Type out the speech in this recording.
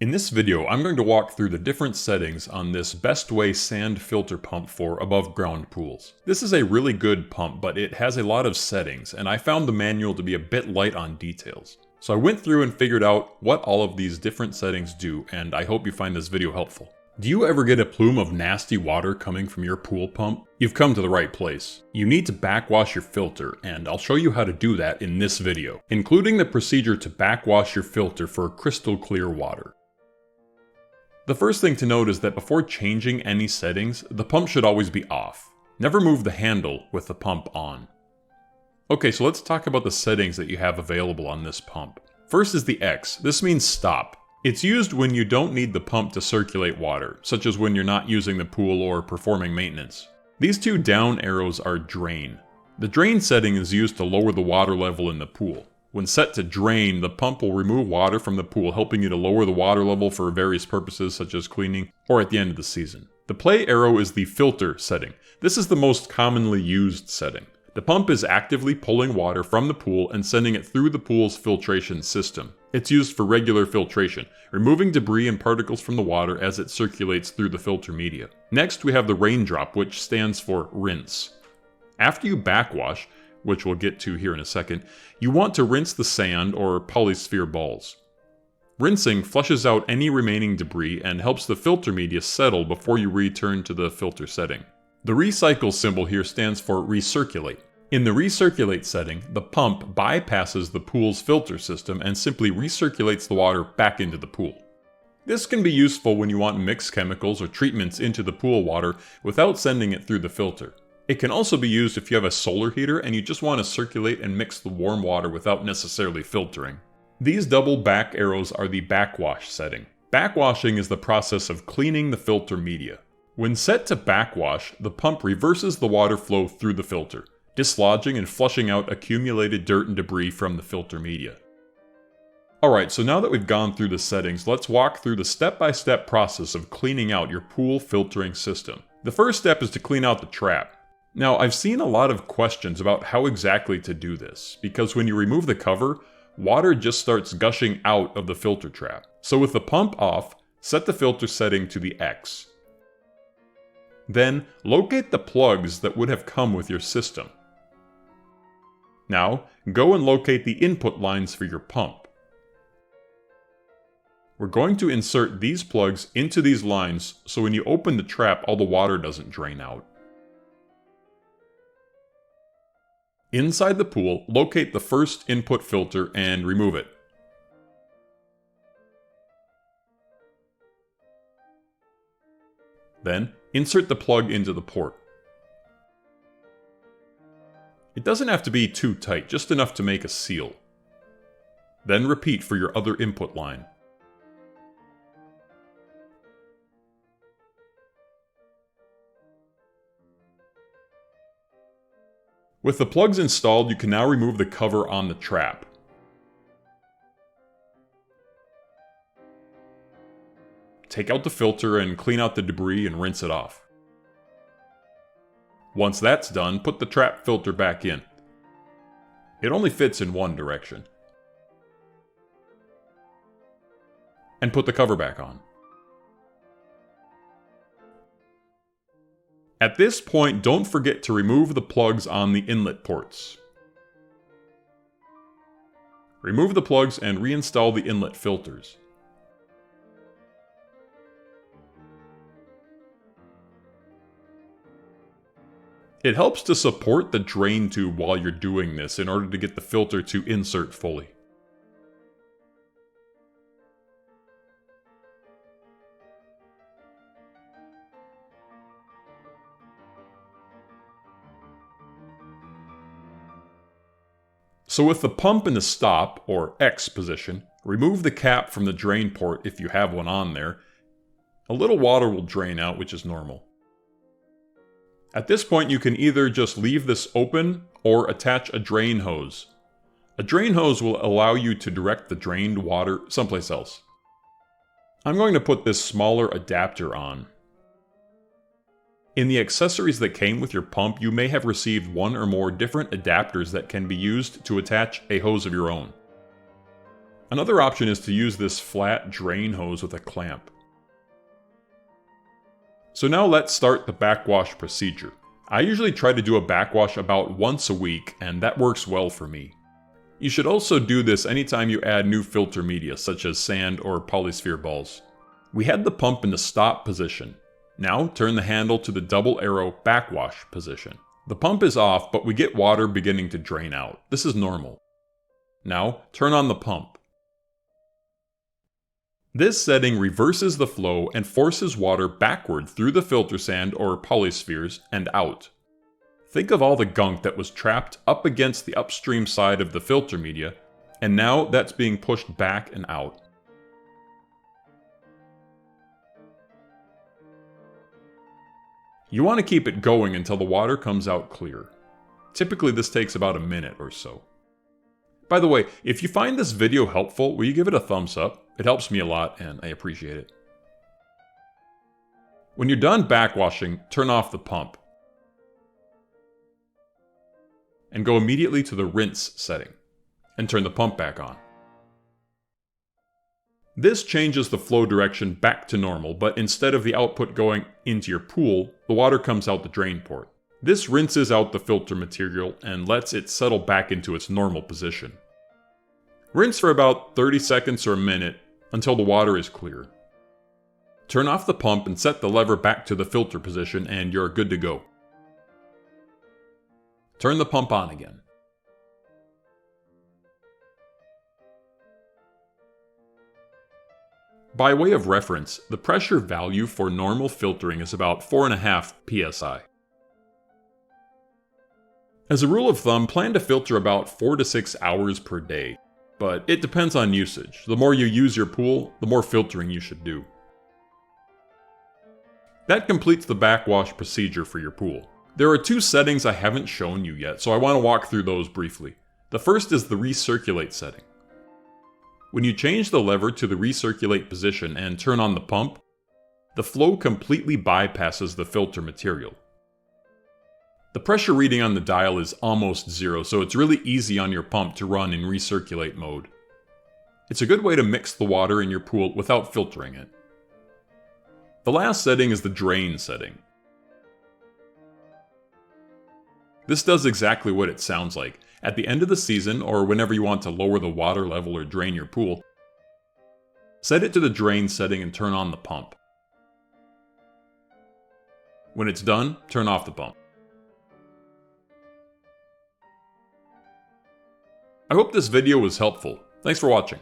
In this video, I'm going to walk through the different settings on this Bestway sand filter pump for above ground pools. This is a really good pump, but it has a lot of settings, and I found the manual to be a bit light on details. So I went through and figured out what all of these different settings do, and I hope you find this video helpful. Do you ever get a plume of nasty water coming from your pool pump? You've come to the right place. You need to backwash your filter, and I'll show you how to do that in this video, including the procedure to backwash your filter for crystal clear water. The first thing to note is that before changing any settings, the pump should always be off. Never move the handle with the pump on. Okay, so let's talk about the settings that you have available on this pump. First is the X. This means stop. It's used when you don't need the pump to circulate water, such as when you're not using the pool or performing maintenance. These two down arrows are drain. The drain setting is used to lower the water level in the pool. When set to drain, the pump will remove water from the pool, helping you to lower the water level for various purposes such as cleaning or at the end of the season. The play arrow is the filter setting. This is the most commonly used setting. The pump is actively pulling water from the pool and sending it through the pool's filtration system. It's used for regular filtration, removing debris and particles from the water as it circulates through the filter media. Next, we have the raindrop, which stands for rinse. After you backwash, which we'll get to here in a second, you want to rinse the sand or Polysphere balls. Rinsing flushes out any remaining debris and helps the filter media settle before you return to the filter setting. The recycle symbol here stands for recirculate. In the recirculate setting, the pump bypasses the pool's filter system and simply recirculates the water back into the pool. This can be useful when you want mixed chemicals or treatments into the pool water without sending it through the filter. It can also be used if you have a solar heater and you just want to circulate and mix the warm water without necessarily filtering. These double back arrows are the backwash setting. Backwashing is the process of cleaning the filter media. When set to backwash, the pump reverses the water flow through the filter, dislodging and flushing out accumulated dirt and debris from the filter media. Alright, so now that we've gone through the settings, let's walk through the step-by-step process of cleaning out your pool filtering system. The first step is to clean out the trap. Now, I've seen a lot of questions about how exactly to do this, because when you remove the cover, water just starts gushing out of the filter trap. So with the pump off, set the filter setting to the X. Then, locate the plugs that would have come with your system. Now, go and locate the input lines for your pump. We're going to insert these plugs into these lines so when you open the trap, all the water doesn't drain out. Inside the pool, locate the first input filter and remove it. Then, insert the plug into the port. It doesn't have to be too tight, just enough to make a seal. Then repeat for your other input line. With the plugs installed, you can now remove the cover on the trap. Take out the filter and clean out the debris and rinse it off. Once that's done, put the trap filter back in. It only fits in one direction. And put the cover back on. At this point, don't forget to remove the plugs on the inlet ports. Remove the plugs and reinstall the inlet filters. It helps to support the drain tube while you're doing this in order to get the filter to insert fully. So with the pump in the stop, or X position, remove the cap from the drain port if you have one on there. A little water will drain out, which is normal. At this point, you can either just leave this open or attach a drain hose. A drain hose will allow you to direct the drained water someplace else. I'm going to put this smaller adapter on. In the accessories that came with your pump, you may have received one or more different adapters that can be used to attach a hose of your own. Another option is to use this flat drain hose with a clamp. So now let's start the backwash procedure. I usually try to do a backwash about once a week, and that works well for me. You should also do this anytime you add new filter media, such as sand or Polysphere balls. We had the pump in the stop position. Now turn the handle to the double arrow backwash position. The pump is off, but we get water beginning to drain out. This is normal. Now turn on the pump. This setting reverses the flow and forces water backward through the filter sand or polyspheres and out. Think of all the gunk that was trapped up against the upstream side of the filter media, and now that's being pushed back and out. You want to keep it going until the water comes out clear. Typically this takes about a minute or so. By the way, if you find this video helpful, will you give it a thumbs up? It helps me a lot and I appreciate it. When you're done backwashing, turn off the pump. And go immediately to the rinse setting. And turn the pump back on. This changes the flow direction back to normal, but instead of the output going into your pool, the water comes out the drain port. This rinses out the filter material and lets it settle back into its normal position. Rinse for about 30 seconds or a minute until the water is clear. Turn off the pump and set the lever back to the filter position and you're good to go. Turn the pump on again. By way of reference, the pressure value for normal filtering is about 4.5 psi. As a rule of thumb, plan to filter about 4 to 6 hours per day, but it depends on usage. The more you use your pool, the more filtering you should do. That completes the backwash procedure for your pool. There are two settings I haven't shown you yet, so I want to walk through those briefly. The first is the Recirculate setting. When you change the lever to the recirculate position and turn on the pump, the flow completely bypasses the filter material. The pressure reading on the dial is almost zero, so it's really easy on your pump to run in recirculate mode. It's a good way to mix the water in your pool without filtering it. The last setting is the drain setting. This does exactly what it sounds like. At the end of the season, or whenever you want to lower the water level or drain your pool, set it to the drain setting and turn on the pump. When it's done, turn off the pump. I hope this video was helpful. Thanks for watching.